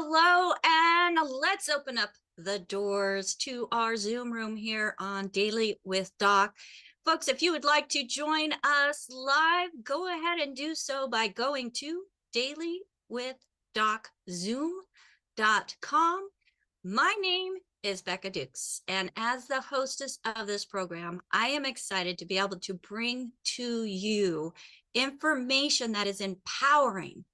Hello, and let's open up the doors to our Zoom room here on Daily with Doc. Folks, if you would like to join us live, go ahead and do so by going to dailywithdoczoom.com. My name is Becca Dukes, and as the hostess of this program, I am excited to be able to bring to you information that is empowering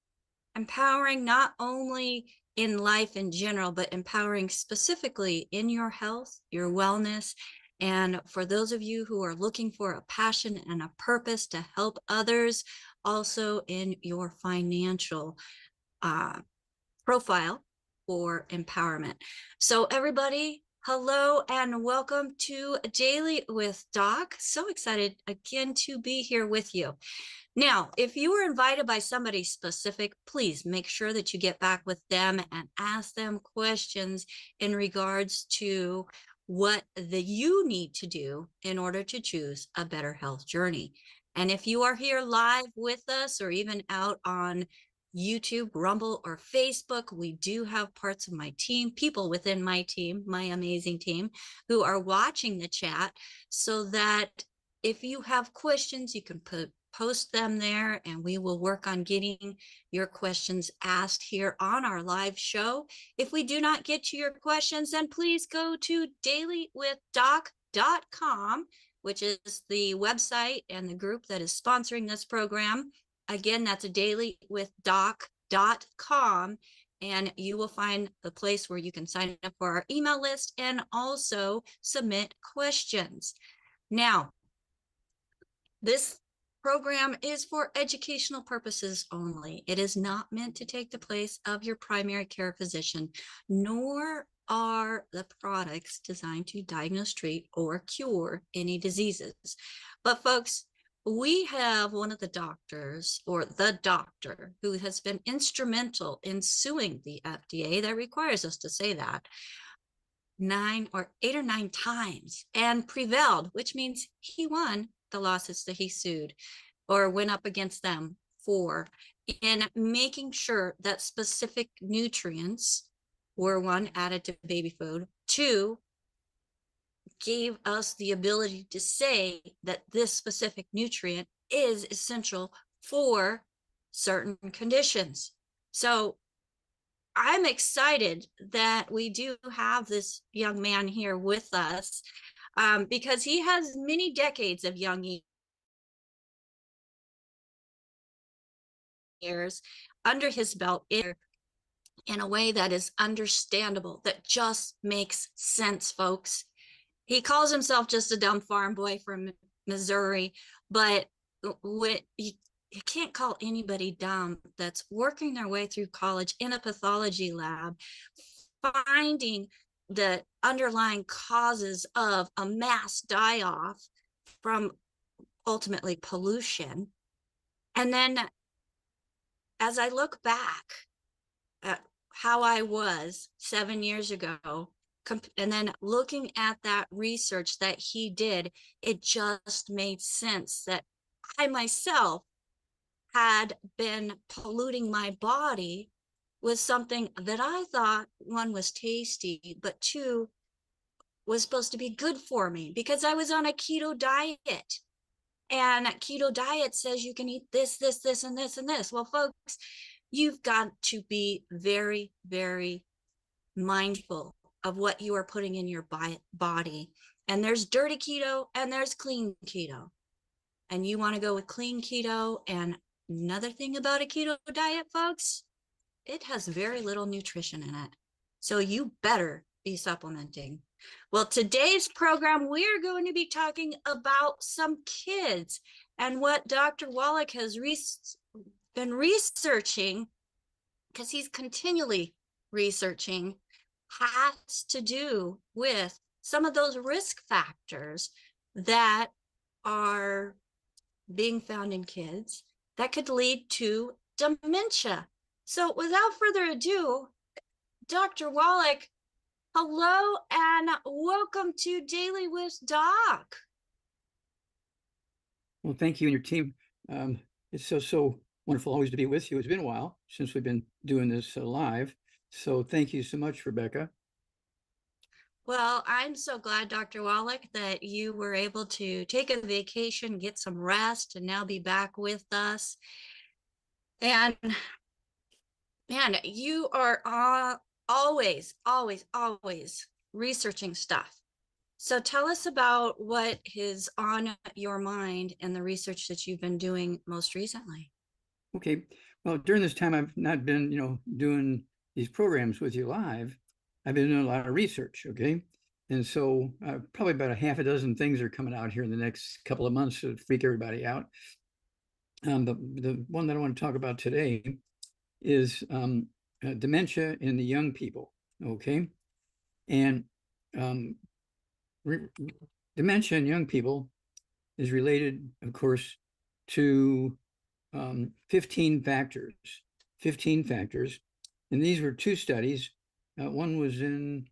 not only in life in general, but empowering specifically in your health, your wellness. And for those of you who are looking for a passion and a purpose to help others, also in your financial profile for empowerment. So everybody, hello and welcome to Daily with Doc. So excited again to be here with you. Now, if you were invited by somebody specific, please make sure that you get back with them and ask them questions in regards to what you need to do in order to choose a better health journey. And if you are here live with us or even out on YouTube, Rumble, or Facebook, we do have parts of my team, people within my team, my amazing team, who are watching the chat, so that if you have questions, you can post them there, and we will work on getting your questions asked here on our live show. If we do not get to your questions, then please go to dailywithdoc.com, which is the website and the group that is sponsoring this program. Again, that's dailywithdoc.com, and you will find the place where you can sign up for our email list and also submit questions. Now, this program is for educational purposes only. It is not meant to take the place of your primary care physician, nor are the products designed to diagnose, treat, or cure any diseases. But folks, we have one of the doctors, or the doctor, who has been instrumental in suing the FDA, that requires us to say that, 8 or 9 times and prevailed, which means he won the lawsuits that he sued or went up against them for, in making sure that specific nutrients were, 1, added to baby food, 2, gave us the ability to say that this specific nutrient is essential for certain conditions. So I'm excited that we do have this young man here with us, because he has many decades of young years under his belt in a way that is understandable, that just makes sense, folks. He calls himself just a dumb farm boy from Missouri, but you can't call anybody dumb that's working their way through college in a pathology lab, finding the underlying causes of a mass die-off from ultimately pollution. And then as I look back at how I was 7 years ago, and then looking at that research that he did, it just made sense that I myself had been polluting my body with something that I thought, 1, was tasty, but 2, was supposed to be good for me, because I was on a keto diet. And keto diet says you can eat this, this, this, and this, and this. Well, folks, you've got to be very, very mindful of what you are putting in your body. And there's dirty keto and there's clean keto. And you want to go with clean keto. And another thing about a keto diet, folks, it has very little nutrition in it. So you better be supplementing. Well, today's program, we're going to be talking about some kids, and what Dr. Wallach has been researching, because he's continually researching, has to do with some of those risk factors that are being found in kids that could lead to dementia. So without further ado, Dr. Wallach, hello and welcome to Daily with Doc. Well, thank you and your team. It's so wonderful always to be with you. It's been a while since we've been doing this live. So thank you so much, Rebecca. Well, I'm so glad, Dr. Wallach, that you were able to take a vacation, get some rest, and now be back with us. And man, you are always researching stuff. So tell us about what is on your mind and the research that you've been doing most recently. Okay. Well, during this time, I've not been, doing these programs with you live. I've been doing a lot of research. Okay. And so probably about a half a dozen things are coming out here in the next couple of months to freak everybody out. The one that I want to talk about today is dementia in the young people. Okay. And um, re dementia in young people is related, of course, to 15 factors, 15 factors. And these were two studies. One was in,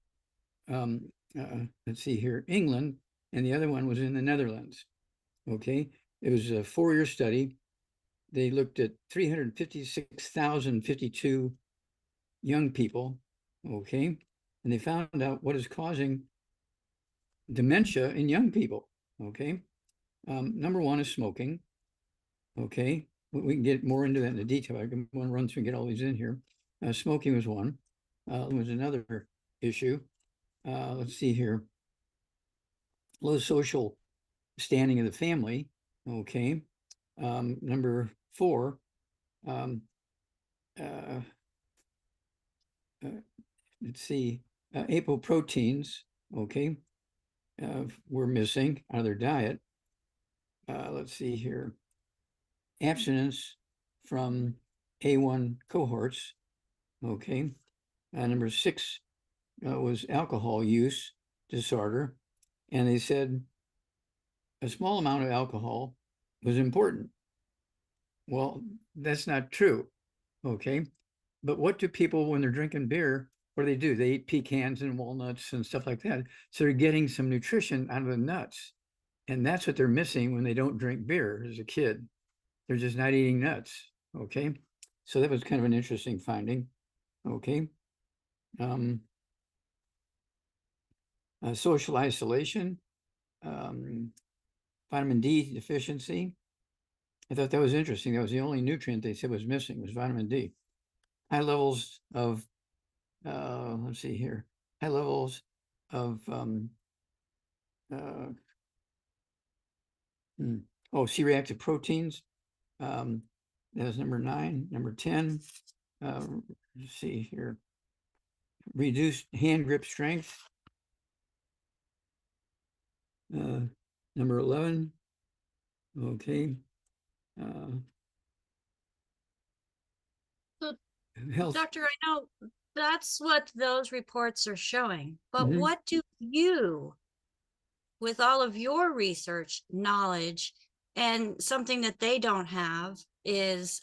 let's see here, England, and the other one was in the Netherlands. Okay. It was a 4-year study. They looked at 356,052 young people. Okay. And they found out what is causing dementia in young people. Okay. Number one is smoking. Okay. We can get more into that in the detail. I can want to run through and get all these in here. Smoking was one. Was another issue. Let's see here. Low social standing of the family. Okay. Number four. Um, uh, let's see. Apoproteins. Okay. Were missing out of their diet. Let's see here. Abstinence from A1 cohorts. Okay. Number six was alcohol use disorder. And they said a small amount of alcohol was important. Well, that's not true. Okay. But what do people, when they're drinking beer, what do? They eat pecans and walnuts and stuff like that. So they're getting some nutrition out of the nuts. And that's what they're missing when they don't drink beer as a kid. They're just not eating nuts. Okay. So that was kind of an interesting finding. Okay. Social isolation, vitamin D deficiency. I thought that was interesting. That was the only nutrient they said was missing was vitamin D. High levels of, let's see here, high levels of, uh, C-reactive proteins. That was number 9. Number 10, let's see here, reduced hand grip strength. Number 11, okay. So, Health. Doctor, I know that's what those reports are showing, but Mhm. what do you, with all of your research knowledge, and something that they don't have is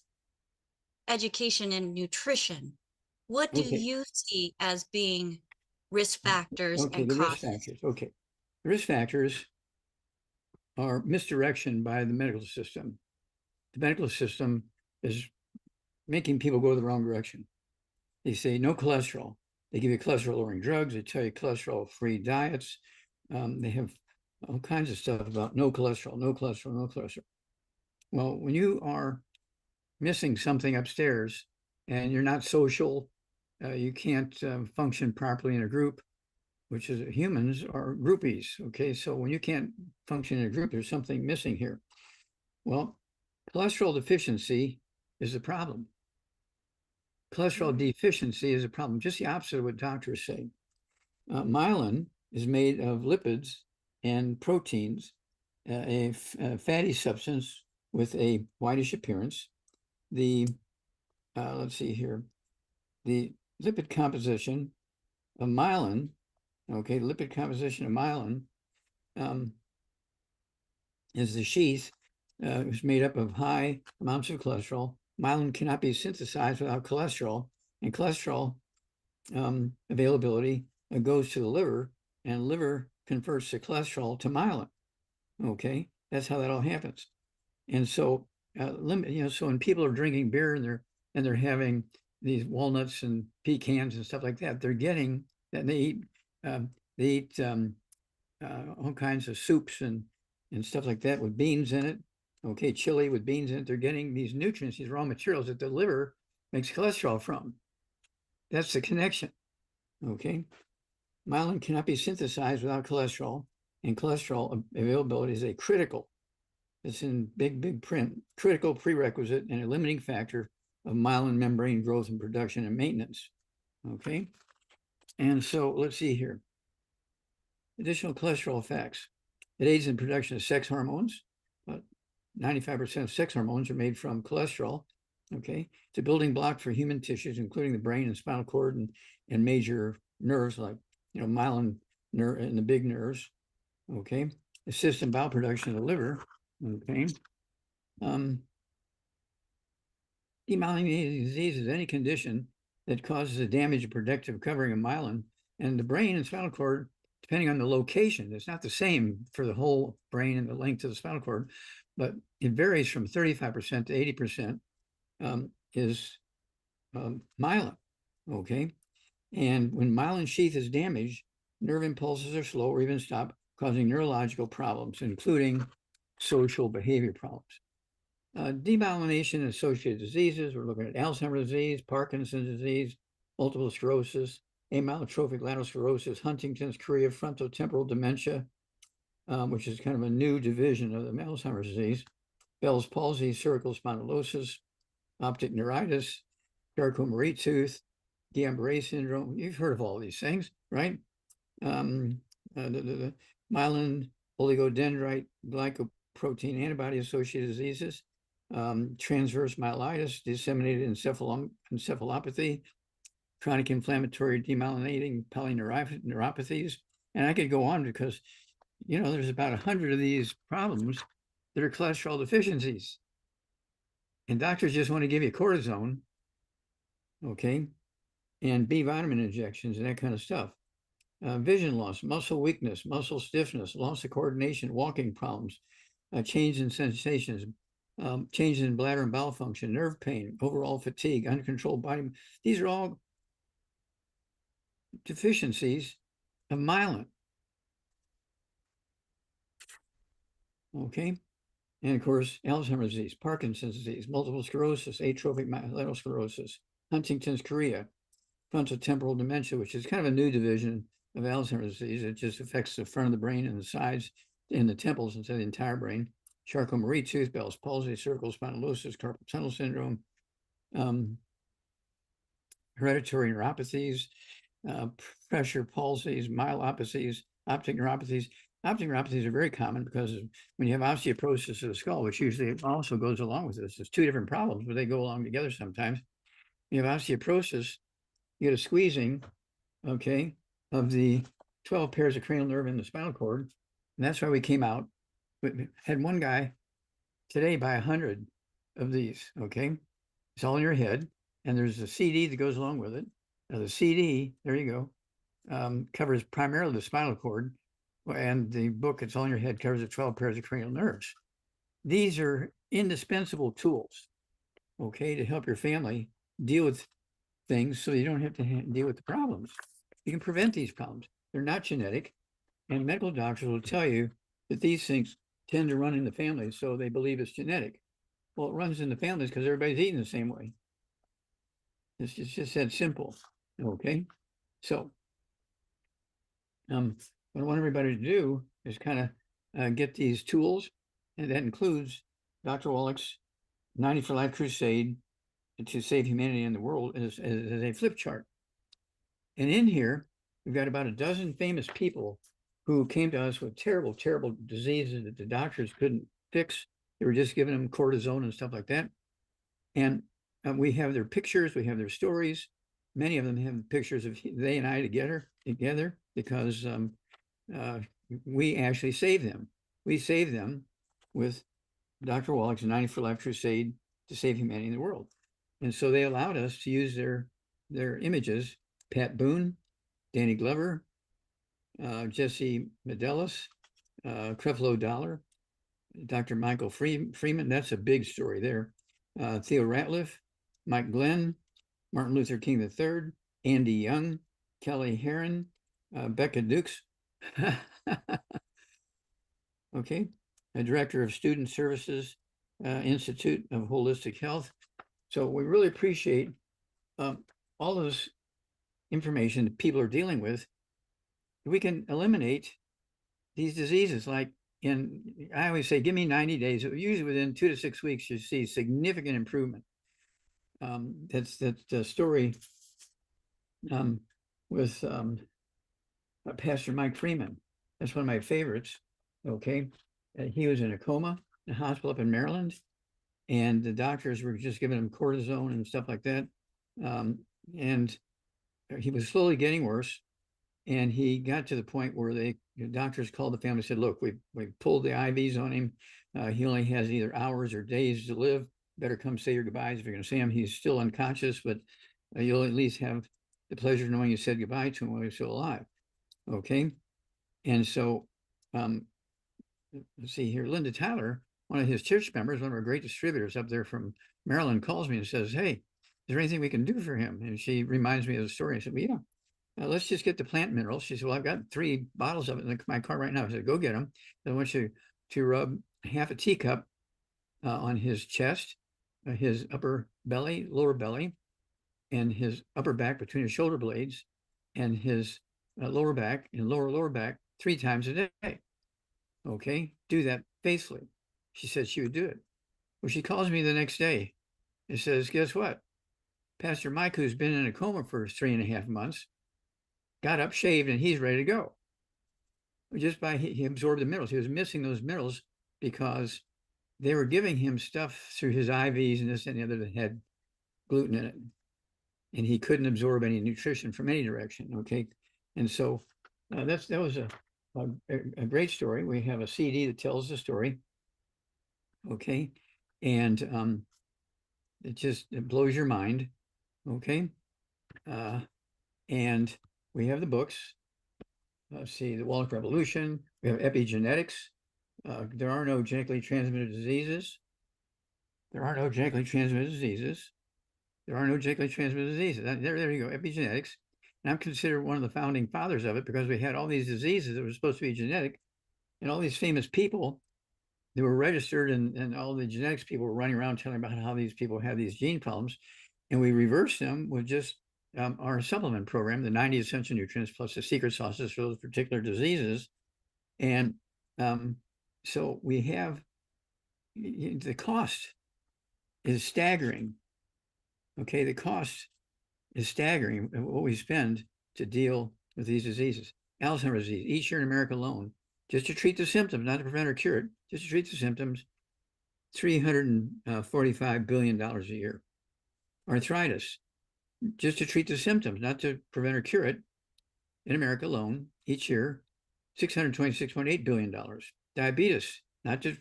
education in nutrition, what do Okay. you see as being risk factors Okay, and the risk causes? factors. Okay. The risk factors are misdirection by the medical system. The medical system is making people go the wrong direction. They say no cholesterol. They give you cholesterol lowering drugs. They tell you cholesterol free diets. They have all kinds of stuff about no cholesterol, no cholesterol, no cholesterol. Well, when you are missing something upstairs and you're not social, you can't function properly in a group, which is humans are groupies. Okay, so when you can't function in a group, there's something missing here. Well, cholesterol deficiency is the problem. Cholesterol deficiency is a problem, just the opposite of what doctors say. Myelin is made of lipids and proteins, a fatty substance with a whitish appearance. The, let's see here, the lipid composition of myelin, okay, lipid composition of myelin is the sheath, is made up of high amounts of cholesterol. Myelin cannot be synthesized without cholesterol, and cholesterol availability goes to the liver, and liver converts the cholesterol to myelin. Okay, that's how that all happens. And so, so when people are drinking beer and they're having these walnuts and pecans and stuff like that. They're getting that. They eat all kinds of soups and stuff like that with beans in it. Okay, chili with beans in it. They're getting these nutrients, these raw materials that the liver makes cholesterol from. That's the connection. Okay, myelin cannot be synthesized without cholesterol, and cholesterol availability is a critical. It's in big print. Critical prerequisite and a limiting factor of myelin membrane growth and production and maintenance. Okay, and so let's see here. Additional cholesterol effects. It aids in production of sex hormones. 95% of sex hormones are made from cholesterol. Okay, it's a building block for human tissues, including the brain and spinal cord and major nerves like myelin nerve and the big nerves. Okay, assists in bile production of the liver. Okay, demyelinating disease is any condition that causes a damage of protective covering of myelin, and the brain and spinal cord, depending on the location, it's not the same for the whole brain and the length of the spinal cord, but it varies from 35% to 80% is myelin. Okay, and when myelin sheath is damaged, nerve impulses are slow or even stop, causing neurological problems, including social behavior problems. Demyelination associated diseases. We're looking at Alzheimer's disease, Parkinson's disease, multiple sclerosis, amyotrophic lateral sclerosis, Huntington's chorea, frontotemporal dementia, which is kind of a new division of the Alzheimer's disease, Bell's palsy, cervical spondylosis, optic neuritis, Charcot-Marie-Tooth, Guillain-Barré syndrome. You've heard of all these things, right? The myelin oligodendrite glycoprotein antibody-associated diseases, transverse myelitis, disseminated encephalopathy, chronic inflammatory demyelinating polyneuropathies. And I could go on because, there's about 100 of these problems that are cholesterol deficiencies. And doctors just want to give you cortisone, okay, and B vitamin injections and that kind of stuff. Vision loss, muscle weakness, muscle stiffness, loss of coordination, walking problems, change in sensations, changes in bladder and bowel function, nerve pain, overall fatigue, uncontrolled body. These are all deficiencies of myelin. Okay. And of course, Alzheimer's disease, Parkinson's disease, multiple sclerosis, atrophic lateral sclerosis, Huntington's chorea, frontotemporal dementia, which is kind of a new division of Alzheimer's disease. It just affects the front of the brain and the sides and the temples instead of the entire brain. Charcot-Marie-Tooth, Bell's palsy, cervical spondylosis, carpal tunnel syndrome, hereditary neuropathies, pressure palsies, myelopathies, optic neuropathies. Optic neuropathies are very common because when you have osteoporosis of the skull, which usually also goes along with this, it's two different problems, but they go along together sometimes. You have osteoporosis, you get a squeezing, okay, of the 12 pairs of cranial nerve in the spinal cord. And that's why we came out. We had one guy today buy 100 of these, okay? It's all in your head. And there's a CD that goes along with it. Now the CD, there you go, covers primarily the spinal cord. And the book, It's All in Your Head, covers the 12 pairs of cranial nerves. These are indispensable tools, okay, to help your family deal with things so you don't have to deal with the problems. You can prevent these problems. They're not genetic, and medical doctors will tell you that these things tend to run in the family, so they believe it's genetic. Well, it runs in the families because everybody's eating the same way. It's just that simple, okay? So, what I want everybody to do is kind of get these tools, and that includes Dr. Wallach's 90 for Life Crusade to save humanity and the world as a flip chart. And in here, we've got about a dozen famous people who came to us with terrible, terrible diseases that the doctors couldn't fix. They were just giving them cortisone and stuff like that. And we have their pictures, we have their stories. Many of them have pictures of they and I together because we actually saved them. We saved them with Dr. Wallach's 90 for Life Crusade to save humanity and the world. And so they allowed us to use their images, Pat Boone, Danny Glover, Jesse Medelis, Creflo Dollar, Dr. Michael Freeman. That's a big story there. Theo Ratliff, Mike Glenn, Martin Luther King III, Andy Young, Kelly Herron, Becca Dukes. Okay, a director of Student Services, Institute of Holistic Health. So we really appreciate all this information that people are dealing with. We can eliminate these diseases. Like I always say, give me 90 days. Usually within 2 to 6 weeks, you see significant improvement. That's the story with Pastor Mike Freeman. That's one of my favorites. Okay, he was in a coma in a hospital up in Maryland, and the doctors were just giving him cortisone and stuff like that. And he was slowly getting worse. And he got to the point where the doctors called the family and said, look, we pulled the IVs on him. He only has either hours or days to live. Better come say your goodbyes if you're going to see him. He's still unconscious, but you'll at least have the pleasure of knowing you said goodbye to him while he's still alive. Okay. And so, let's see here, Linda Tyler, one of his church members, one of our great distributors up there from Maryland, calls me and says, hey, is there anything we can do for him? And she reminds me of the story. I said, well, yeah. Let's just get the plant minerals. She said, well, I've got 3 bottles of it in my car right now. I said, go get them. I want you to rub half a teacup on his chest, his upper belly, lower belly, and his upper back between his shoulder blades, and his lower back and lower back 3 times a day. Okay, do that faithfully. She said she would do it. Well, she calls me the next day and says, guess what? Pastor Mike, who's been in a coma for 3.5 months, got up, shaved, and he's ready to go. Just by he absorbed the minerals. He was missing those minerals because they were giving him stuff through his IVs and this and the other that had gluten in it. And he couldn't absorb any nutrition from any direction. Okay. And so that was a great story. We have a CD that tells the story. Okay. And it blows your mind. Okay. And we have the books. Let's see, the Wallach Revolution. We have epigenetics. There are no genetically transmitted diseases. There are no genetically transmitted diseases. There are no genetically transmitted diseases. There you go, epigenetics. And I'm considered one of the founding fathers of it because we had all these diseases that were supposed to be genetic, and all these famous people that were registered, and all the genetics people were running around telling about how these people have these gene problems. And we reversed them with just our supplement program, the 90 essential nutrients plus the secret sauces for those particular diseases. And so we have, the cost is staggering. Okay, the cost is staggering of what we spend to deal with these diseases. Alzheimer's disease, each year in America alone, just to treat the symptoms, not to prevent or cure it, just to treat the symptoms, $345 billion a year. Arthritis, just to treat the symptoms, not to prevent or cure it, in America alone, each year, $626.8 billion. Diabetes, not to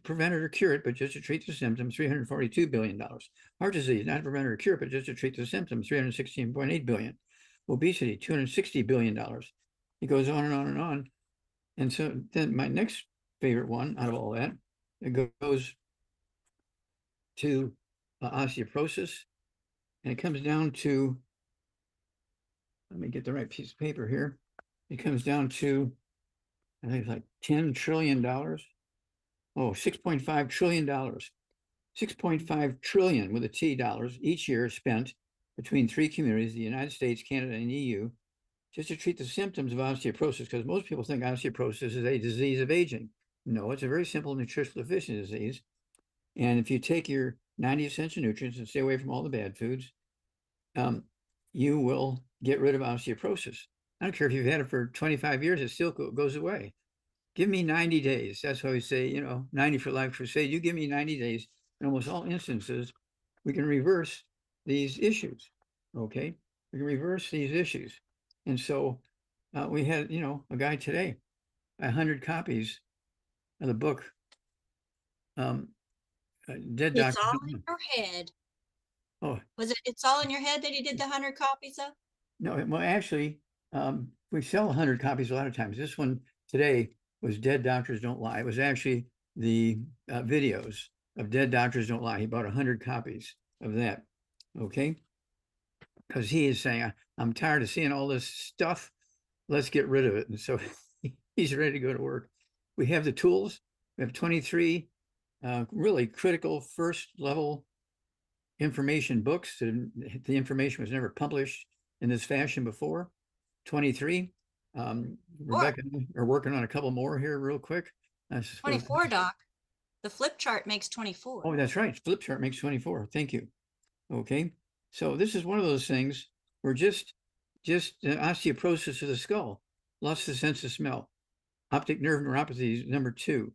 prevent it or cure it, but just to treat the symptoms, $342 billion. Heart disease, not to prevent it or cure it, but just to treat the symptoms, $316.8 billion. Obesity, $260 billion. It goes on and on and on. And so then my next favorite one out of all that, it goes to osteoporosis. And it comes down to, let me get the right piece of paper here. It comes down to, I think it's like $10 trillion. Oh, $6.5 trillion. 6.5 trillion with a T dollars each year spent between 3 communities, the United States, Canada, and EU, just to treat the symptoms of osteoporosis, because most people think osteoporosis is a disease of aging. No, it's a very simple nutritional deficiency disease. And if you take your 90 essential nutrients and stay away from all the bad foods, you will get rid of osteoporosis. I don't care if you've had it for 25 years, it still goes away. Give me 90 days. That's why we say, 90 for life crusade. You give me 90 days. In almost all instances, we can reverse these issues. Okay. We can reverse these issues. And so we had, a guy today, 100 copies of the book. Dead It's Doctor. all in your head. Oh, It's all in your head that he did the 100 copies of? no, well, actually, we sell 100 copies a lot of times. This one today was Dead Doctors Don't Lie. It was actually the videos of Dead Doctors Don't Lie. He bought 100 copies of that. Okay. because he is saying, I'm tired of seeing all this stuff. Let's get rid of it. And so he's ready to go to work. We have the tools. We have 23 really critical first level information books. The information was never published in this fashion before. 23. Rebecca and I are working on a couple more here real quick. 24, Doc. The flip chart makes 24. Oh, that's right. Flip chart makes 24. Thank you. Okay. So this is one of those things where just osteoporosis of the skull, loss of sense of smell, optic nerve neuropathy is number 2.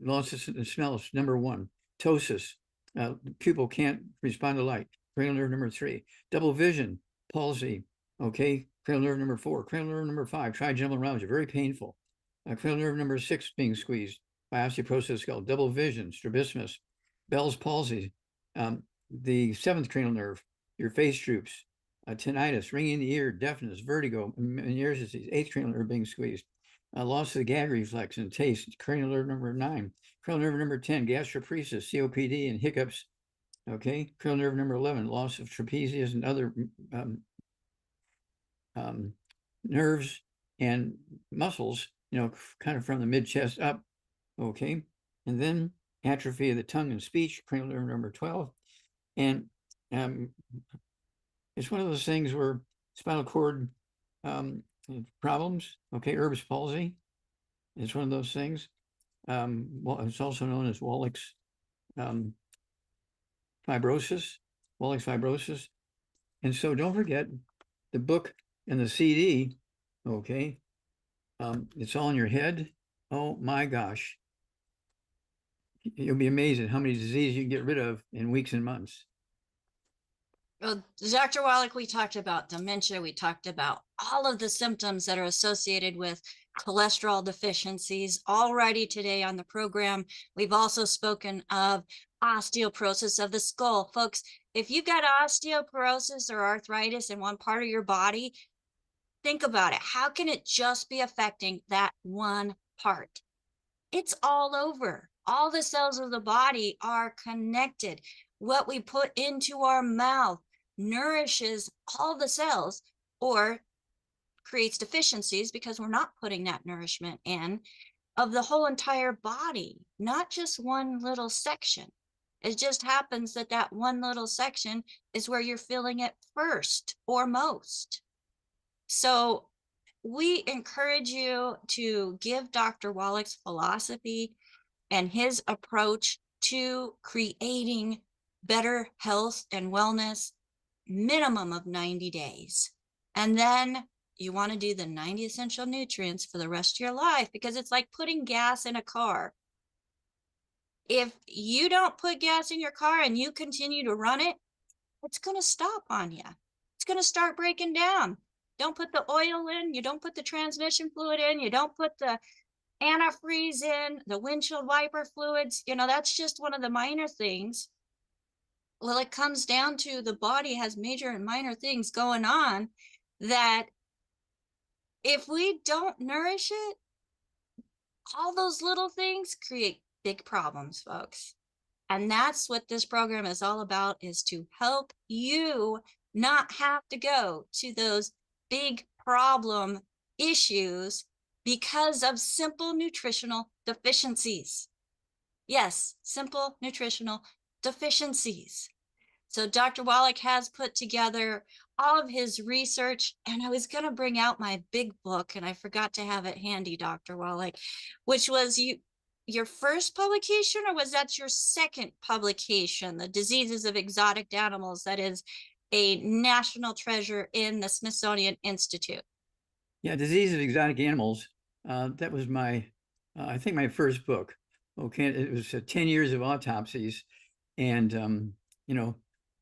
Loss of smell is number 1. Ptosis, pupil can't respond to light. Cranial nerve number 3. Double vision, palsy. Okay. Cranial nerve number 4. Cranial nerve number 5. Trigeminal neuralgia, very painful. Cranial nerve number 6 being squeezed by osteoporosis of the skull. Double vision, strabismus, Bell's palsy. The 7th cranial nerve, your face droops, tinnitus, ringing in the ear, deafness, vertigo, Meniere's disease, 8th cranial nerve being squeezed, loss of the gag reflex and taste, cranial nerve number 9, cranial nerve number 10, gastroparesis, COPD, and hiccups. Okay, cranial nerve number 11, loss of trapezius and other nerves and muscles, kind of from the mid chest up. Okay, and then atrophy of the tongue and speech, cranial nerve number 12. And it's one of those things where spinal cord problems, okay, Erb's palsy, it's one of those things. Well, it's also known as Wallach's fibrosis. And so don't forget the book and the CD, okay, it's all in your head. Oh my gosh. You'll be amazed at how many diseases you can get rid of in weeks and months. Well, Dr. Wallach, we talked about dementia. We talked about all of the symptoms that are associated with cholesterol deficiencies already today on the program. We've also spoken of osteoporosis of the skull. Folks, if you've got osteoporosis or arthritis in one part of your body, think about it. How can it just be affecting that one part? It's all over. All the cells of the body are connected. What we put into our mouth nourishes all the cells or creates deficiencies because we're not putting that nourishment in of the whole entire body, not just one little section. It just happens that that one little section is where you're feeling it first or most. So we encourage you to give Dr. Wallach's philosophy and his approach to creating better health and wellness, minimum of 90 days. And then you want to do the 90 essential nutrients for the rest of your life, because it's like putting gas in a car. If you don't put gas in your car and you continue to run it, it's going to stop on you. It's going to start breaking down. Don't put the oil in, you don't put the transmission fluid in, you don't put the antifreeze in, the windshield wiper fluids, that's just one of the minor things. Well, it comes down to the body has major and minor things going on that if we don't nourish it, all those little things create big problems, folks. And that's what this program is all about, is to help you not have to go to those big problem issues because of simple nutritional deficiencies. Yes, simple nutritional deficiencies. So Dr. Wallach has put together all of his research, and I was going to bring out my big book, and I forgot to have it handy, Dr. Wallach, which was your first publication, or was that your second publication, The Diseases of Exotic Animals, that is a national treasure in the Smithsonian Institute? Yeah, Disease of Exotic Animals. That was I think my first book. Okay, it was 10 years of autopsies, and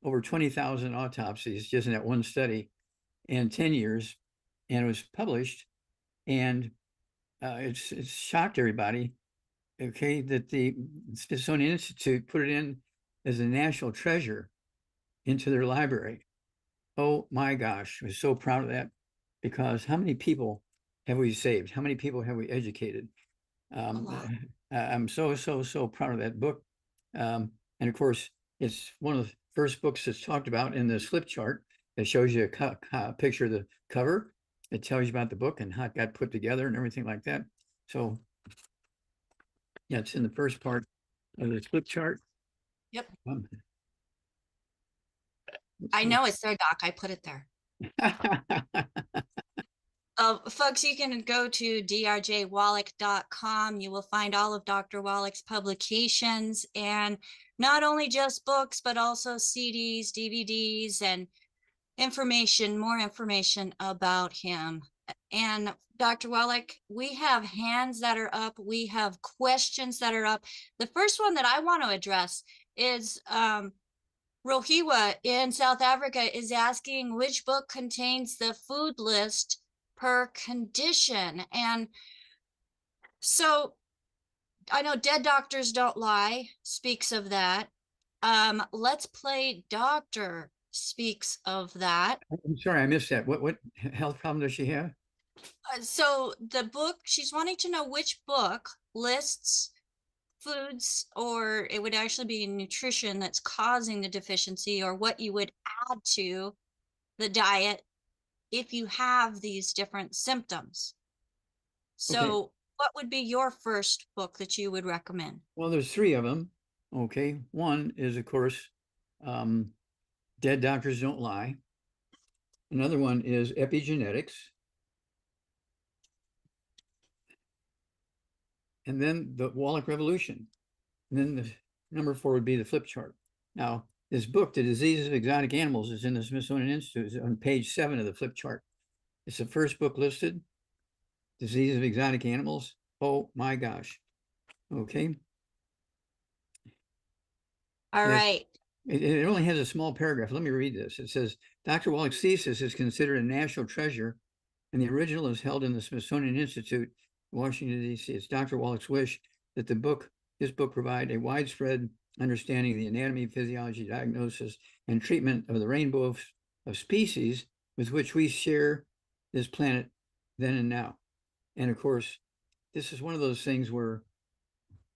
over 20,000 autopsies just in that one study, and 10 years, and it was published, and it's shocked everybody. Okay, that the Smithsonian Institute put it in as a national treasure into their library. Oh my gosh, I was so proud of that, because how many people have we saved? How many people have we educated? I'm so proud of that book. And of course, it's one of the first books that's talked about in the slip chart. It shows you a picture of the cover. It tells you about the book and how it got put together and everything like that. So yeah, it's in the first part of the flip chart. Yep. Um, I know it's there, Doc. I put it there. Folks, you can go to drjwallach.com. You will find all of Dr. Wallach's publications, and not only just books, but also CDs, DVDs, and more information about him. And Dr. Wallach, we have hands that are up. We have questions that are up. The first one that I want to address is Rohiwa in South Africa is asking which book contains the food list per condition. And so I know Dead Doctors Don't Lie speaks of that. Let's Play Doctor speaks of that. I'm sorry, I missed that. What health problem does she have? So the book, she's wanting to know which book lists foods, or it would actually be nutrition that's causing the deficiency, or what you would add to the diet if you have these different symptoms. So Okay. what would be your first book that you would recommend? Well, there's three of them. Okay. One is, of course, Dead Doctors Don't Lie. Another one is Epigenetics. And then the Wallach Revolution. And then the number 4 would be the flip chart. Now, this book, The Diseases of Exotic Animals, is in the Smithsonian Institute on page 7 of the flip chart. It's the first book listed, Diseases of Exotic Animals. Oh my gosh. Okay. All right. It only has a small paragraph. Let me read this. It says, Dr. Wallach's thesis is considered a national treasure, and the original is held in the Smithsonian Institute, Washington, D.C. It's Dr. Wallach's wish that this book provide a widespread understanding of the anatomy, physiology, diagnosis, and treatment of the rainbow of species with which we share this planet then and now. And of course, this is one of those things where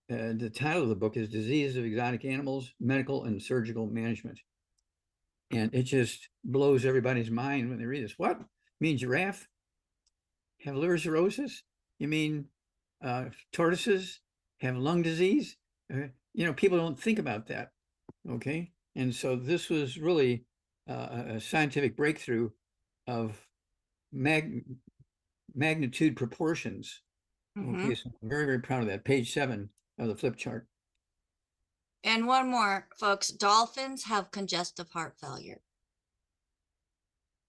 the title of the book is Diseases of Exotic Animals, Medical and Surgical Management. And it just blows everybody's mind when they read this. What? You mean giraffe have liver cirrhosis? You mean tortoises have lung disease? People don't think about that. Okay. And so this was really a scientific breakthrough of magnitude proportions. Okay. So I'm very, very proud of that. Page 7 of the flip chart. And one more, folks. Dolphins have congestive heart failure.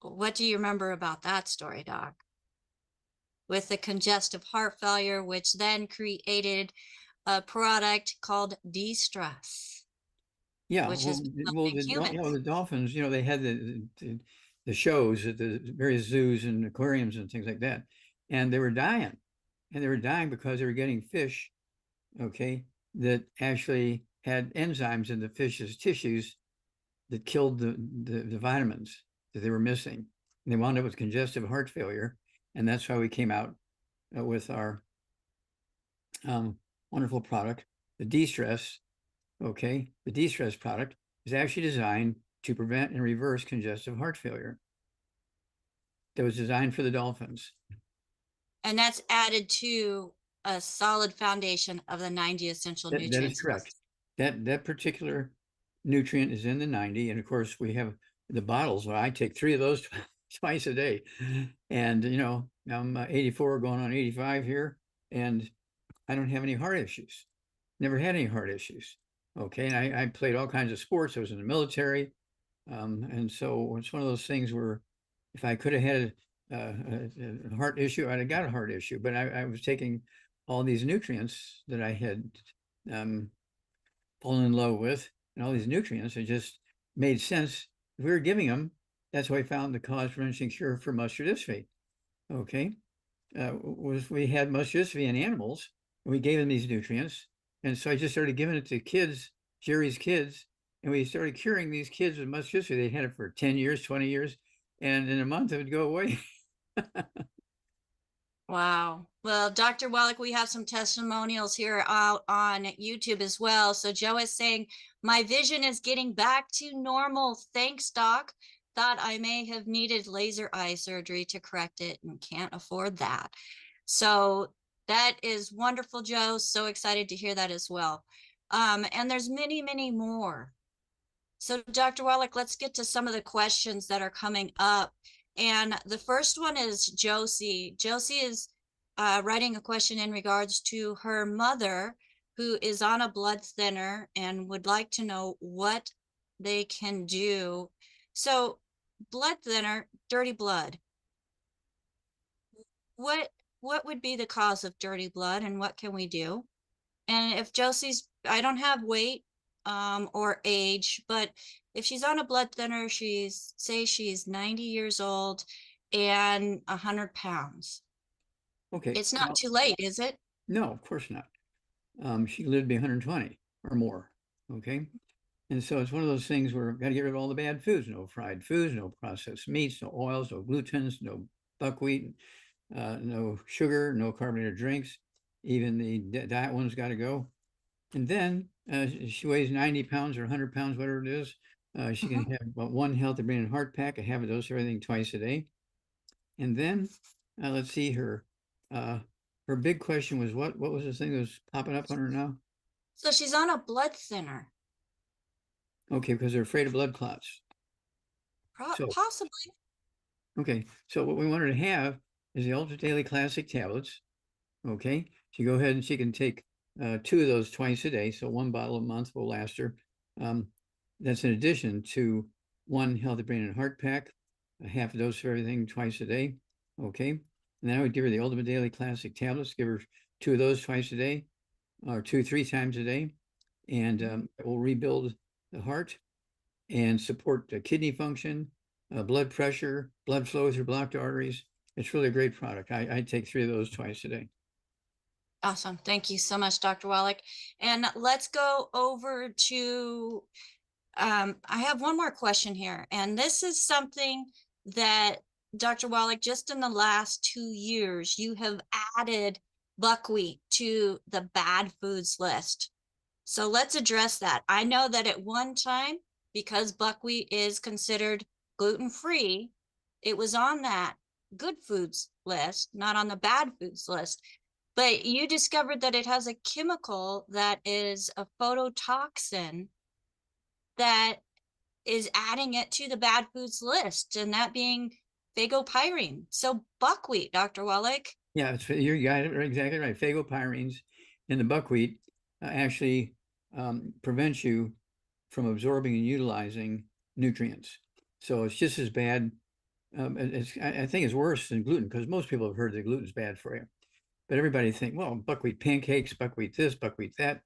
What do you remember about that story, Doc? With the congestive heart failure, which then created a product called de-stress. Yeah, which well, is the dolphins, they had the shows at the various zoos and aquariums and things like that, and they were dying, because they were getting fish, okay, that actually had enzymes in the fish's tissues that killed the vitamins that they were missing. And they wound up with congestive heart failure, and that's why we came out with our wonderful product, the de-stress. Okay, the de-stress product is actually designed to prevent and reverse congestive heart failure. That was designed for the dolphins. And that's added to a solid foundation of the 90 essential nutrients. That is correct. That particular nutrient is in the 90. And of course, we have the bottles. Well, I take 3 of those twice a day. And, I'm 84 going on 85 here. And I don't have any heart issues. Never had any heart issues. Okay, and I played all kinds of sports. I was in the military, and so it's one of those things where if I could have had a heart issue, I'd have got a heart issue. But I was taking all these nutrients that I had fallen in love with, and all these nutrients. It just made sense. If we were giving them, that's why I found the cause, prevention, cure for muscular dystrophy. Okay, was we had muscular dystrophy in animals, and we gave them these nutrients. And so I just started giving it to kids, Jerry's kids, and we started curing these kids with muscular dystrophy. They had it for 10 years, 20 years, and in a month it would go away. Wow. Well, Dr. Wallach, we have some testimonials here out on YouTube as well. So Joe is saying, my vision is getting back to normal. Thanks, Doc. thought I may have needed laser eye surgery to correct it and can't afford that. So that is wonderful, Joe. So excited to hear that as well. And there's many, many more. So Dr. Wallach, let's get to some of the questions that are coming up. And the first one is Josie. Josie is writing a question in regards to her mother, who is on a blood thinner and would like to know what they can do. So blood thinner, dirty blood. What would be the cause of dirty blood and what can we do? And if Josie's, I don't have weight or age, but if she's on a blood thinner, say she's 90 years old and 100 pounds. Okay. It's not too late, is it? No, of course not. She lived to be 120 or more. Okay. And so it's one of those things where we've got to get rid of all the bad foods, no fried foods, no processed meats, no oils, no glutens, no buckwheat, no sugar, no carbonated drinks. Even the diet one's got to go. And then she weighs 90 pounds or 100 pounds, whatever it is. She can have about one healthy brain and heart pack, a half a dose of everything twice a day. And then let's see, her big question was what was the thing that was popping up on her now? So she's on a blood thinner. Okay, because they're afraid of blood clots. Possibly. Okay, so what we want her to have is the Ultra Daily Classic tablets. Okay, she go ahead and she can take 2 of those twice a day. So 1 bottle a month will last her. That's in addition to 1 healthy brain and heart pack, a half a dose of everything twice a day. Okay, and then I would give her the Ultimate Daily Classic tablets. Give her 2 of those twice a day, or 3 times a day, and it will rebuild the heart and support kidney function, blood pressure, blood flow through blocked arteries. It's really a great product. I take 3 of those twice a day. Awesome. Thank you so much, Dr. Wallach. And let's go over to, I have one more question here. And this is something that Dr. Wallach, just in the last 2 years, you have added buckwheat to the bad foods list. So let's address that. I know that at one time, because buckwheat is considered gluten-free, it was on that good foods list, not on the bad foods list. But you discovered that it has a chemical that is a phototoxin that is adding it to the bad foods list, and that being phagopyrene. So buckwheat, Dr. Wallach. Yeah, you got it exactly right. Phagopyrenes in the buckwheat actually prevents you from absorbing and utilizing nutrients. So it's just as bad. I think it's worse than gluten because most people have heard that gluten is bad for you. But everybody think, well, buckwheat pancakes, buckwheat this, buckwheat that.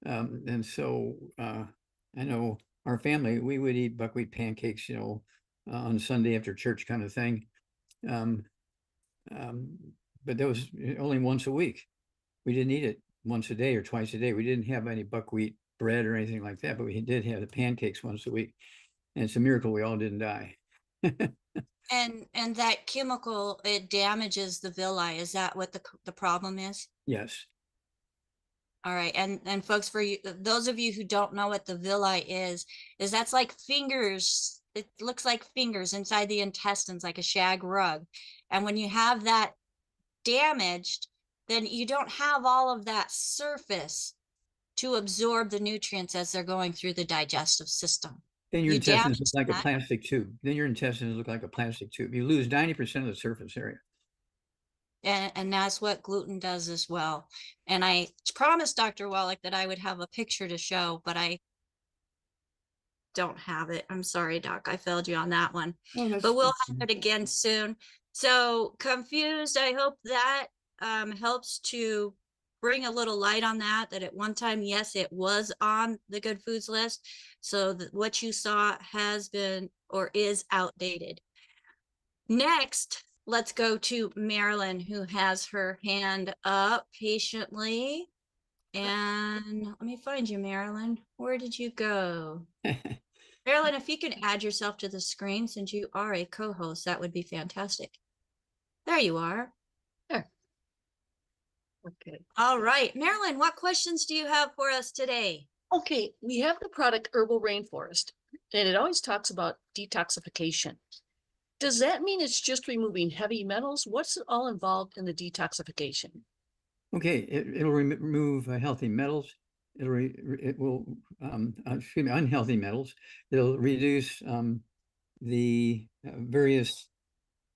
And so I know our family, we would eat buckwheat pancakes, on Sunday after church kind of thing. But that was only once a week. We didn't eat it once a day or twice a day. We didn't have any buckwheat bread or anything like that, but we did have the pancakes once a week. And it's a miracle we all didn't die. And that chemical, it damages the villi. Is that what the problem is? Yes. All right. And folks, for you, those of you who don't know what the villi is that's like fingers. It looks like fingers inside the intestines, like a shag rug. And when you have that damaged, then you don't have all of that surface to absorb the nutrients as they're going through the digestive system. Then your intestines look like that. a plastic tube. Then your intestines look like a plastic tube. You lose 90% of the surface area. And that's what gluten does as well. And I promised Dr. Wallach that I would have a picture to show, but I don't have it. I'm sorry, Doc. I failed you on that one. But we'll have it again soon. So confused. I hope that helps to bring a little light on that at one time, yes, it was on the good foods list. So that what you saw has been or is outdated. Next, let's go to Marilyn, who has her hand up patiently. And let me find you, Marilyn. Where did you go? Marilyn, if you can add yourself to the screen since you are a co-host, that would be fantastic. There you are. There. Okay. All right. Marilyn, what questions do you have for us today? Okay, we have the product Herbal Rainforest. and it always talks about detoxification. Does that mean it's just removing heavy metals? What's all involved in the detoxification? Okay, it'll remove healthy metals. It will excuse me, unhealthy metals. It'll reduce the various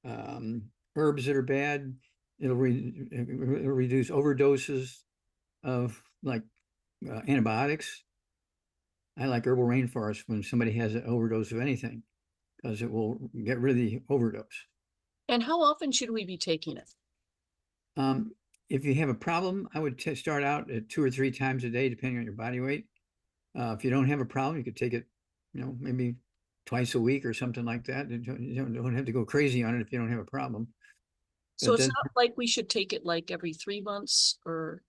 herbs that are bad. It'll reduce overdoses of like antibiotics. I like herbal rainforest when somebody has an overdose of anything because it will get rid of the overdose. And how often should we be taking it? If you have a problem, I would start out at 2 or 3 times a day, depending on your body weight. If you don't have a problem, you could take it, maybe twice a week or something like that. You don't have to go crazy on it if you don't have a problem. So But it's then, not like we should take it like every 3 months, or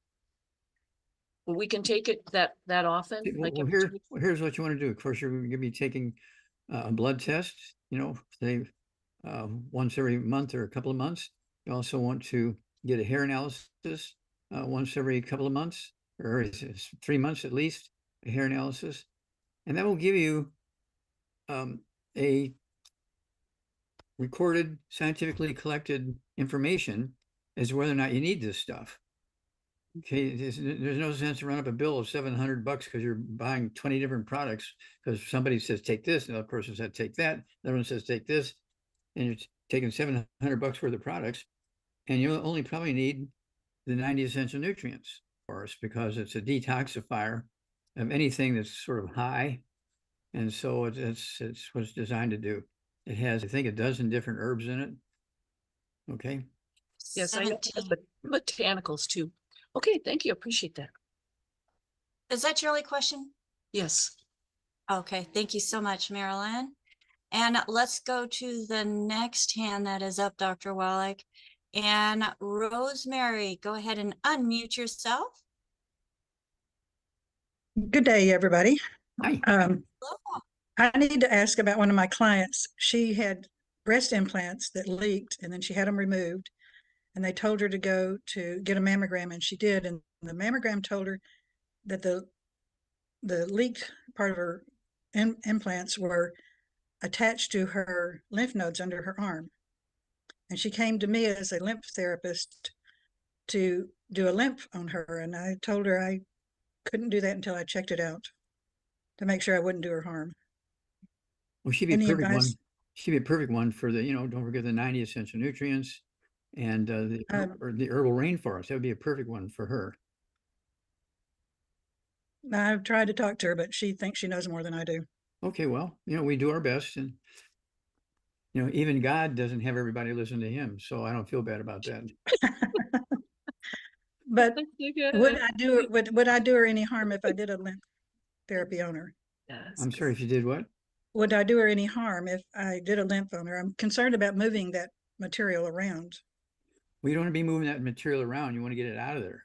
we can take it that often, like well, every 2 here's what you want to do. Of course, you're going to be taking a blood test, say once every month or a couple of months. You also want to get a hair analysis once every couple of months, or 3 months at least, a hair analysis. And that will give you a recorded, scientifically collected information as to whether or not you need this stuff. Okay, there's no sense to run up a bill of $700 because you're buying 20 different products because somebody says take this, another person says take that, another one says take this, and you're taking $700 worth of products, and you only probably need the 90 essential nutrients for us because it's a detoxifier of anything that's sort of high, and so it's what it's designed to do. It has, I think, a dozen different herbs in it. Okay. Yes, I know 17. botanicals too. Okay, thank you. Appreciate that. Is that your only question? Yes. Okay, thank you so much, Marilyn. And let's go to the next hand that is up, Dr. Wallach. And Rosemary, go ahead and unmute yourself. Good day, everybody. Hi. Hello. I need to ask about one of my clients. She had breast implants that leaked, and then she had them removed, and they told her to go to get a mammogram, and she did. And the mammogram told her that the leaked part of her implants were attached to her lymph nodes under her arm. And she came to me as a lymph therapist to do a lymph on her, and I told her I couldn't do that until I checked it out to make sure I wouldn't do her harm. Well, she'd be a Any perfect one. advice? She'd be a perfect one for the, don't forget the 90 essential nutrients and the herbal rainforest. That would be a perfect one for her. I've tried to talk to her, but she thinks she knows more than I do. Okay, well, we do our best, and even God doesn't have everybody listen to him, so I don't feel bad about that. But would I do her any harm if I did a lymph therapy on her? Yes. I'm sorry if you did what? Would I do her any harm if I did a lymph on her? I'm concerned about moving that material around. Well, you don't want to be moving that material around. You want to get it out of there.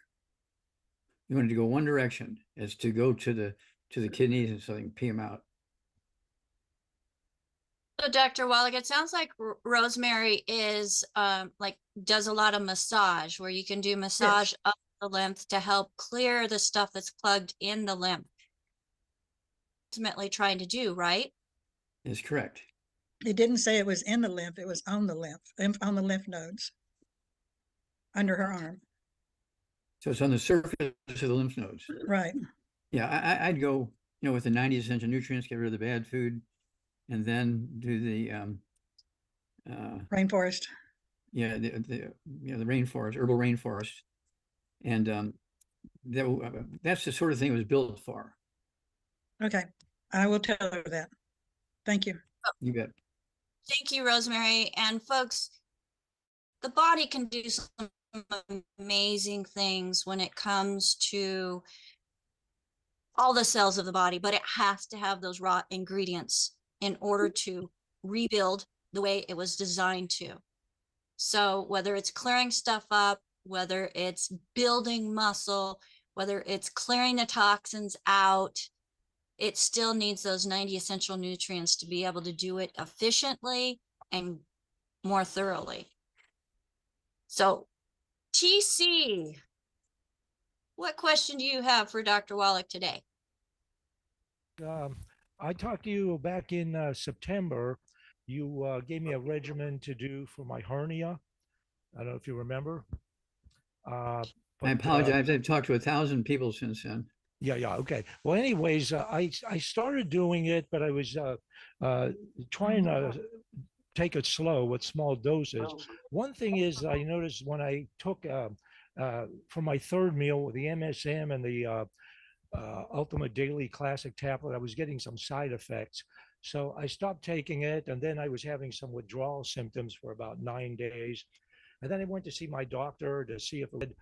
You want it to go one direction, is to go to the kidneys, and so they can pee them out. So Dr. Wallach, it sounds like Rosemary is does a lot of massage where you can do massage up the lymph to help clear the stuff that's plugged in the lymph. Ultimately trying to do, right? That's correct. It didn't say it was in the lymph, it was on the on the lymph nodes under her arm. So it's on the surface of the lymph nodes. Right. Yeah, I'd go, with the 90 essential nutrients, get rid of the bad food, and then do the Rainforest. Yeah, the rainforest, herbal rainforest, and that's the sort of thing it was built for. Okay, I will tell her that. Thank you. You bet. Thank you, Rosemary. And folks, the body can do some amazing things when it comes to all the cells of the body, but it has to have those raw ingredients in order to rebuild the way it was designed to. So whether it's clearing stuff up, whether it's building muscle, whether it's clearing the toxins out, it still needs those 90 essential nutrients to be able to do it efficiently and more thoroughly. So TC, what question do you have for Dr. Wallach today? I talked to you back in September. You gave me a regimen to do for my hernia. I don't know if you remember. Uh, I but apologize. I've talked to 1,000 people since then. yeah. Okay. Well, anyways, I started doing it, but I was trying to take it slow with small doses. One thing is, I noticed when I took for my third meal the MSM and the Ultimate Daily Classic tablet, I was getting some side effects. So I stopped taking it, and then I was having some withdrawal symptoms for about 9 days. And then I went to see my doctor to see if it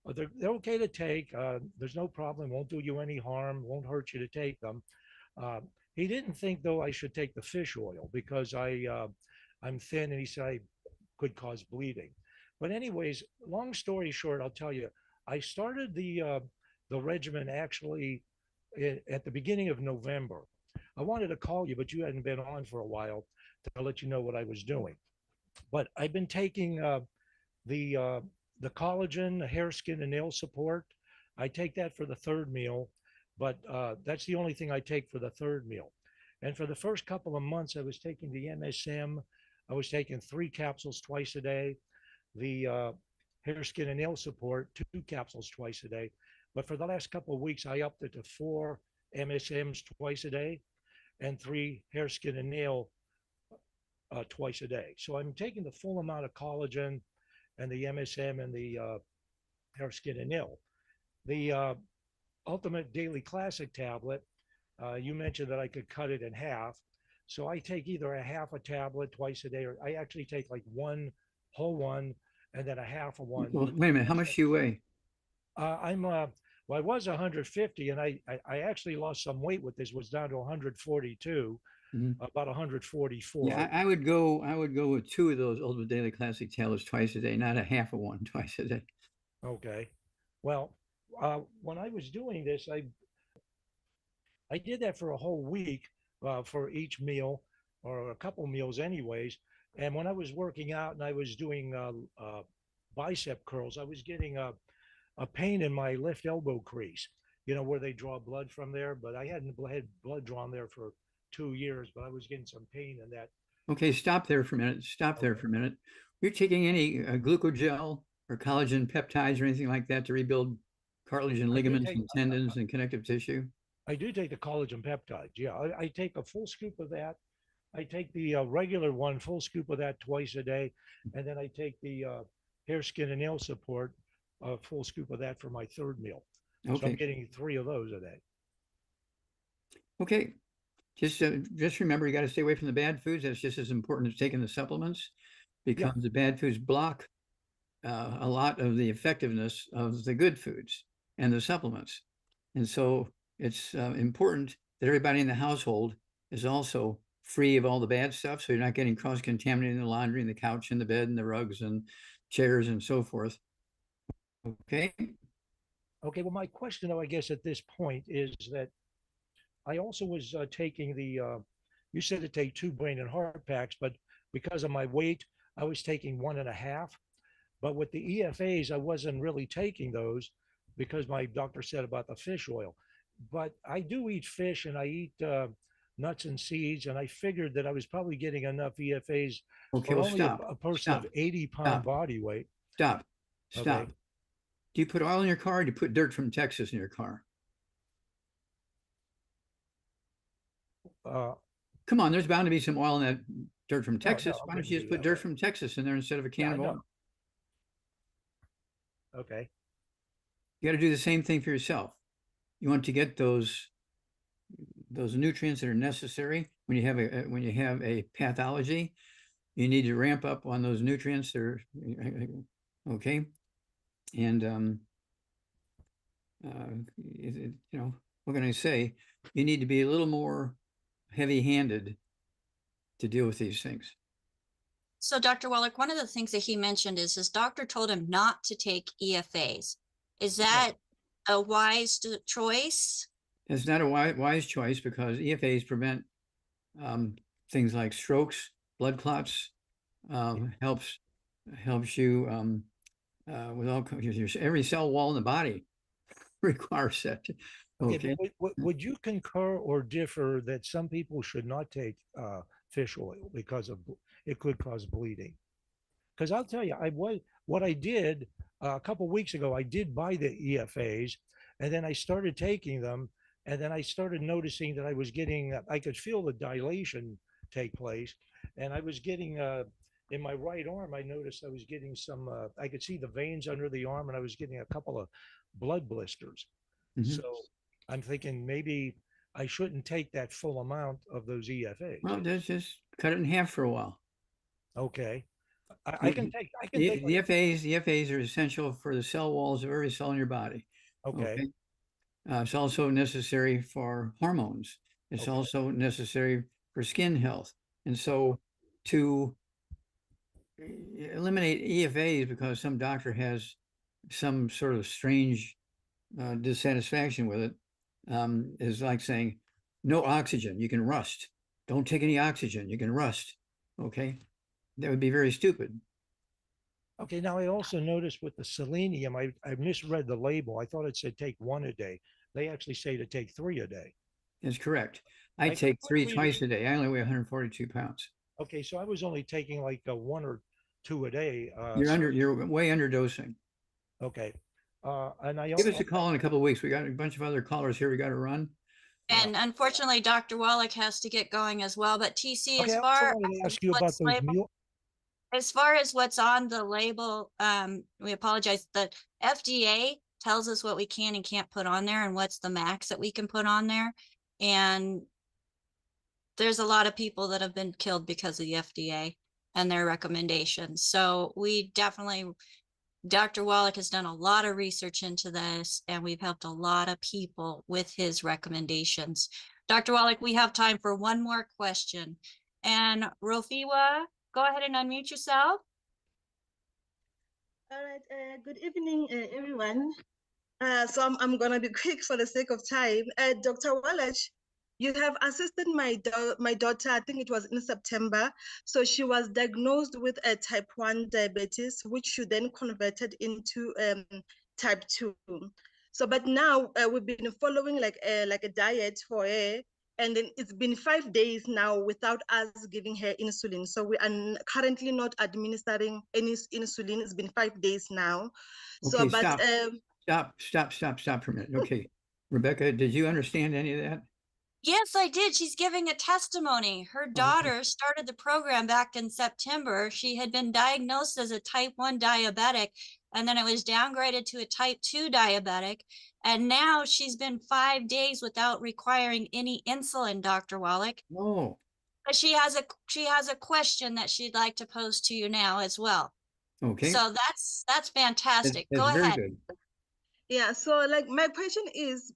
would, they're okay to take. There's no problem. Won't do you any harm. Won't hurt you to take them. Uh, he didn't think though I should take the fish oil because I'm thin, and he said I could cause bleeding. But anyways, long story short, I'll tell you, I started the regimen actually at the beginning of November. I wanted to call you, but you hadn't been on for a while to let you know what I was doing. But I've been taking the uh, the collagen, the hair, skin, and nail support. I take that for the third meal, but that's the only thing I take for the third meal. And for the first couple of months, I was taking the MSM. I was taking 3 capsules twice a day. The hair, skin, and nail support, 2 capsules twice a day. But for the last couple of weeks, I upped it to 4 MSMs twice a day and 3 hair, skin, and nail twice a day. So I'm taking the full amount of collagen and the MSM and the hair, skin, and nail. The Ultimate Daily Classic tablet, you mentioned that I could cut it in half. So I take either a half a tablet twice a day, or I actually take like one whole one and then a half of one. Well, wait a minute. How much do you weigh? Well, I was 150, and I actually lost some weight with this. Was down to 142, Mhm. about 144. Yeah, I would go with 2 of those Ultimate Daily Classic tablets twice a day, not a half of one twice a day. Okay. Well, when I was doing this, I did that for a whole week for each meal or a couple meals, anyways. And when I was working out and I was doing bicep curls, I was getting a pain in my left elbow crease, where they draw blood from there. But I hadn't had blood drawn there for 2 years, but I was getting some pain in that. Okay, stop there for a minute. Stop there for a minute. You're taking any glucogel or collagen peptides or anything like that to rebuild cartilage and ligaments and tendons and connective tissue? I do take the collagen peptides. Yeah, I take a full scoop of that. I take the regular one, full scoop of that twice a day. And then I take the hair, skin, and nail support, a full scoop of that for my third meal. So I'm Okay. getting 3 of those a day. Okay. Just remember, you got to stay away from the bad foods. That's just as important as taking the supplements, because the bad foods block a lot of the effectiveness of the good foods and the supplements. And so it's important that everybody in the household is also free of all the bad stuff, so you're not getting cross-contaminating the laundry and the couch and the bed and the rugs and chairs and so forth. Okay. Okay. Well, my question, though, I guess at this point is that I also was taking you said to take 2 brain and heart packs, but because of my weight, I was taking 1.5. But with the EFAs, I wasn't really taking those because my doctor said about the fish oil. But I do eat fish and I eat nuts and seeds, and I figured that I was probably getting enough EFAs Okay, for well, only stop. a person Stop. of 80-pound Stop. body weight. Stop. Okay. Stop. Do you put oil in your car, or do you put dirt from Texas in your car? Come on, there's bound to be some oil in that dirt from Texas. I Why don't wouldn't you just do put that, dirt right. from Texas in there instead of a can I of know. oil? Okay. You got to do the same thing for yourself. You want to get those nutrients that are necessary when you have a pathology. You need to ramp up on those nutrients. Okay, and what can I say? You need to be a little more heavy-handed to deal with these things. So Dr. Wallach, one of the things that he mentioned is his doctor told him not to take EFAs. Is that a wise choice? It's not a wise choice, because EFAs prevent things like strokes, blood clots, helps you with all every cell wall in the body requires that. Okay, Okay. but would you concur or differ that some people should not take fish oil because of it could cause bleeding? Because I'll tell you, what I did a couple weeks ago. I did buy the EFAs, and then I started taking them, and then I started noticing that I could feel the dilation take place, and I was getting in my right arm. I noticed I was getting some. I could see the veins under the arm, and I was getting a couple of blood blisters. Mhm. So I'm thinking maybe I shouldn't take that full amount of those EFAs. Well, just cut it in half for a while. Okay. I can The, take the like, the FAs are essential for the cell walls of every cell in your body. okay. Okay. It's also necessary for hormones. It's Okay. also necessary for skin health. And so to eliminate EFAs because some doctor has some sort of strange dissatisfaction with it is like saying, no oxygen, you can rust. Don't take any oxygen, you can rust. Okay. That would be very stupid. Okay. Now I also noticed with the selenium, I misread the label. I thought it said take one a day. They actually say to take three a day. That's correct. I I take three completely twice a day. I only weigh 142 pounds. Okay, so I was only taking like one or two a day. You're way under dosing. Okay. And I Give us also, a call in a couple of weeks. We got a bunch of other callers here. We got to run. And unfortunately, Dr. Wallach has to get going as well. But TC, okay, I also wanted to ask you about those meal. as far as what's on the label, we apologize. The FDA tells us what we can and can't put on there and what's the max that we can put on there. And there's a lot of people that have been killed because of the FDA and their recommendations. So we definitely, Dr. Wallach has done a lot of research into this, and we've helped a lot of people with his recommendations. Dr. Wallach, we have time for one more question. And Rofiwa, go ahead and unmute yourself. All right, good evening, everyone. So I'm going to be quick for the sake of time. Dr. Wallach, you have assisted my daughter, I think it was in September. So she was diagnosed with a type 1 diabetes, which she then converted into type 2. So, but now we've been following like a diet for her. And then it's been 5 days now without us giving her insulin. So we are currently not administering any insulin. It's been 5 days now. Okay, So, but stop for a minute. Okay, Rebecca, did you understand any of that? Yes, I did. She's giving a testimony. Her daughter started the program back in September. She had been diagnosed as a type 1 diabetic, and then it was downgraded to a type 2 diabetic. And now she's been 5 days without requiring any insulin, Dr. Wallach. No. But she has a question that she'd like to pose to you now as well. Okay. So that's fantastic. That's Go very ahead. good. Yeah, so like my question is,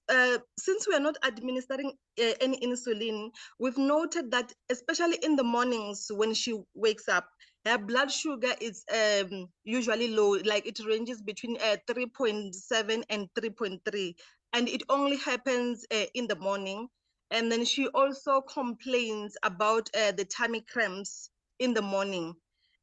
since we are not administering any insulin, we've noted that especially in the mornings when she wakes up, her blood sugar is usually low, like it ranges between 3.7 and 3.3, and it only happens in the morning. And then she also complains about the tummy cramps in the morning.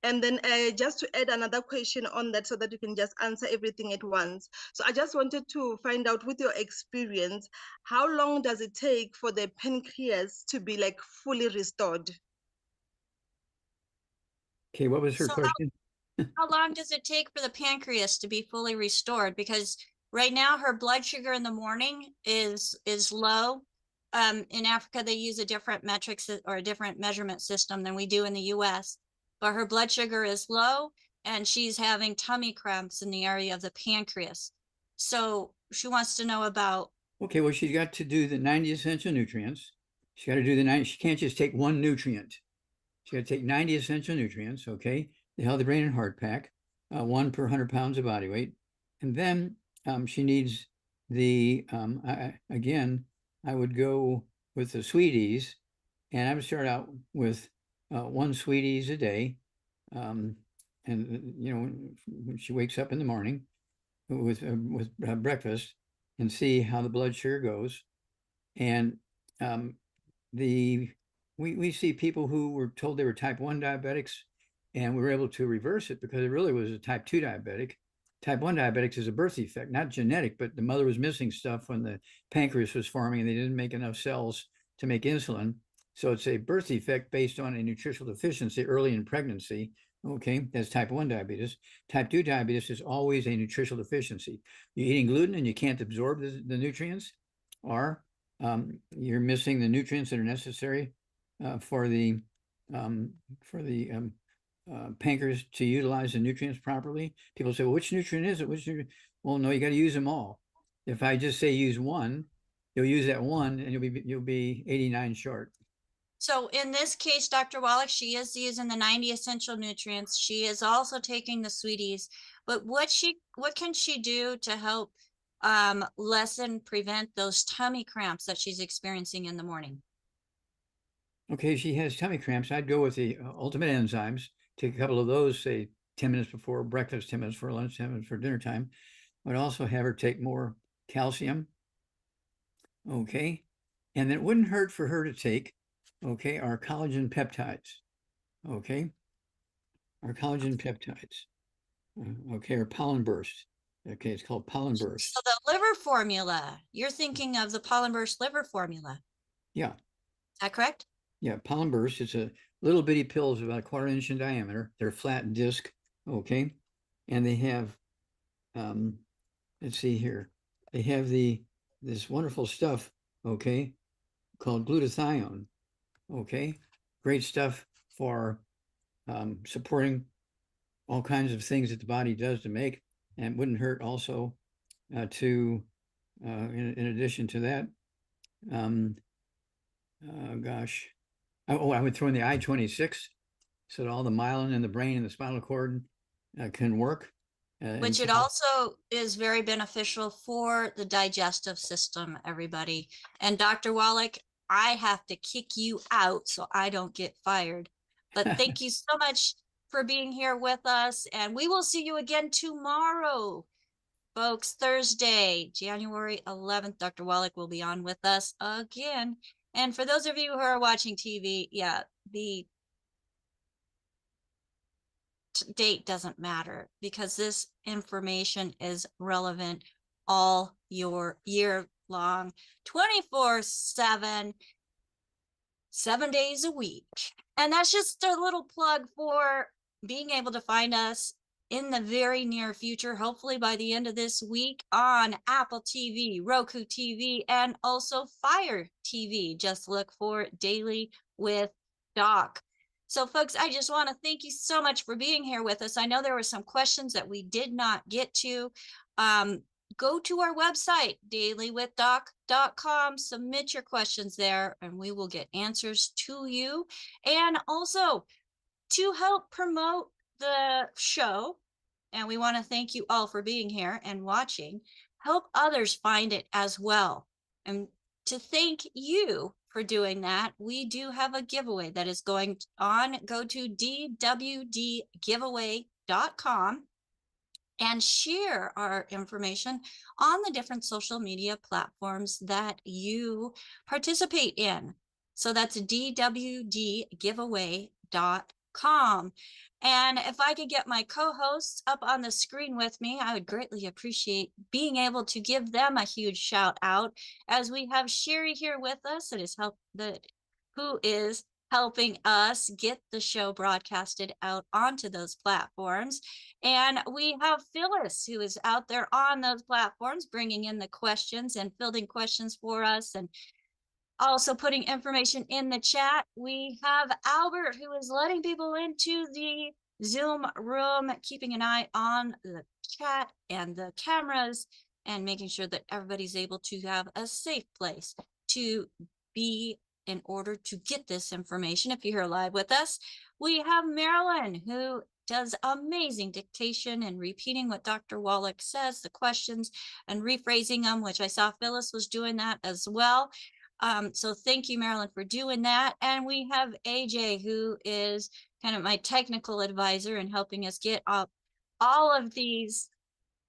And then just to add another question on that so that you can just answer everything at once. So I just wanted to find out, with your experience, how long does it take for the pancreas to be like fully restored? Okay, what was her So question? how long does it take for the pancreas to be fully restored? Because right now her blood sugar in the morning is low. In Africa, they use a different metrics or a different measurement system than we do in the US. But her blood sugar is low, and she's having tummy cramps in the area of the pancreas. So she wants to know about. Okay, well, she's got to do the 90 essential nutrients. She's got to do the 90. She can't just take one nutrient. She's got to take 90 essential nutrients, okay? The healthy brain and heart pack, 1 per 100 pounds of body weight. And then she needs the, again, I would go with the sweeties, and I would start out with 1 sweeties a day. And, you know, when she wakes up in the morning with breakfast, and see how the blood sugar goes. And we see people who were told they were type 1 diabetics, and we were able to reverse it because it really was a type 2 diabetic. Type 1 diabetics is a birth defect, not genetic, but the mother was missing stuff when the pancreas was forming and they didn't make enough cells to make insulin. So it's a birth defect based on a nutritional deficiency early in pregnancy. Okay, that's type 1 diabetes. Type 2 diabetes is always a nutritional deficiency. You're eating gluten and you can't absorb the nutrients, or you're missing the nutrients that are necessary for the pancreas to utilize the nutrients properly. People say, well, which nutrient is it? Which nutrient? Well, no, you got to use them all. If I just say use one, you'll use that one and you'll be 89 short. So in this case, Dr. Wallach, she is using the 90 essential nutrients. She is also taking the sweeties, but what can she do to help prevent those tummy cramps that she's experiencing in the morning? Okay, she has tummy cramps. I'd go with the ultimate enzymes. Take a couple of those, say 10 minutes before breakfast, 10 minutes for lunch, 10 minutes for dinner time. I'd also have her take more calcium. Okay. And it wouldn't hurt for her to take, okay, our collagen peptides. Okay. Our collagen peptides. Okay, or pollen burst. Okay, it's called pollen burst. So the liver formula, you're thinking of the pollen burst liver formula. Yeah. Is that correct? Yeah, pollen burst. It's a little bitty pills about a 1/4 inch in diameter. They're flat disc, okay, and they have, let's see here, they have this wonderful stuff, okay, called glutathione, okay, great stuff for supporting all kinds of things that the body does to make, and wouldn't hurt also in addition to that, gosh. Oh, I would throw in the I-26 so that all the myelin in the brain and the spinal cord can work. Which it also is very beneficial for the digestive system, everybody. And Dr. Wallach, I have to kick you out so I don't get fired. But thank you so much for being here with us. And we will see you again tomorrow, folks. Thursday, January 11th, Dr. Wallach will be on with us again. And for those of you who are watching TV, yeah, the date doesn't matter because this information is relevant all your year long, 24/7, 7 days a week. And that's just a little plug for being able to find us in the very near future, hopefully by the end of this week, on Apple TV, Roku TV, and also Fire TV. Just look for Daily with Doc. So folks, I just want to thank you so much for being here with us. I know there were some questions that we did not get to. Go to our website, dailywithdoc.com, submit your questions there, and we will get answers to you. And also, to help promote the show, and we want to thank you all for being here and watching, help others find it as well. And to thank you for doing that, we do have a giveaway that is going on. Go to dwdgiveaway.com and share our information on the different social media platforms that you participate in. So that's dwdgiveaway.com. And if I could get my co-hosts up on the screen with me, I would greatly appreciate being able to give them a huge shout out, as we have Sherry here with us who is helping us get the show broadcasted out onto those platforms. And we have Phyllis, who is out there on those platforms, bringing in the questions and fielding questions for us, and also putting information in the chat. We have Albert, who is letting people into the Zoom room, keeping an eye on the chat and the cameras, and making sure that everybody's able to have a safe place to be in order to get this information. If you're here live with us, we have Marilyn, who does amazing dictation and repeating what Dr. Wallach says, the questions, and rephrasing them, which I saw Phyllis was doing that as well. So thank you, Marilyn, for doing that. And we have AJ, who is kind of my technical advisor and helping us get up all of these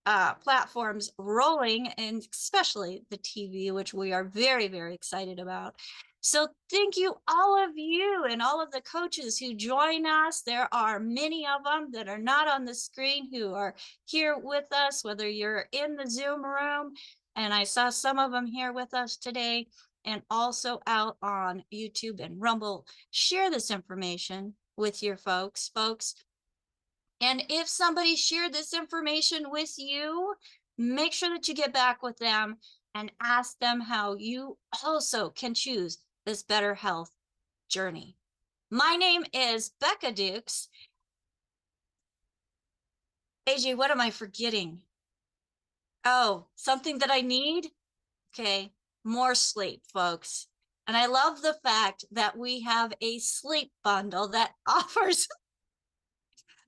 platforms rolling, and especially the TV, which we are very, very excited about. So thank you, all of you and all of the coaches who join us. There are many of them that are not on the screen who are here with us, whether you're in the Zoom room, and I saw some of them here with us today, and also out on YouTube and Rumble. Share this information with your folks. And if somebody shared this information with you, make sure that you get back with them and ask them how you also can choose this better health journey. My name is Becca Dukes. AJ, what am I forgetting? Oh, something that I need? Okay, more sleep, folks. And I love the fact that we have a sleep bundle that offers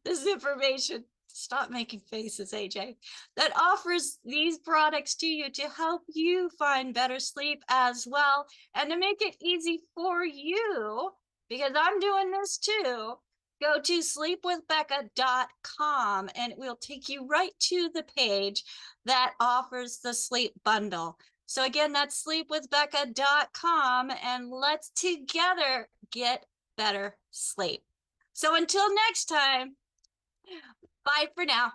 this information. Stop making faces, AJ. That offers these products to you to help you find better sleep as well, and to make it easy for you, because I'm doing this too. Go to sleepwithbecca.com and it will take you right to the page that offers the sleep bundle. So again, that's sleepwithbecca.com, and let's together get better sleep. So until next time, bye for now.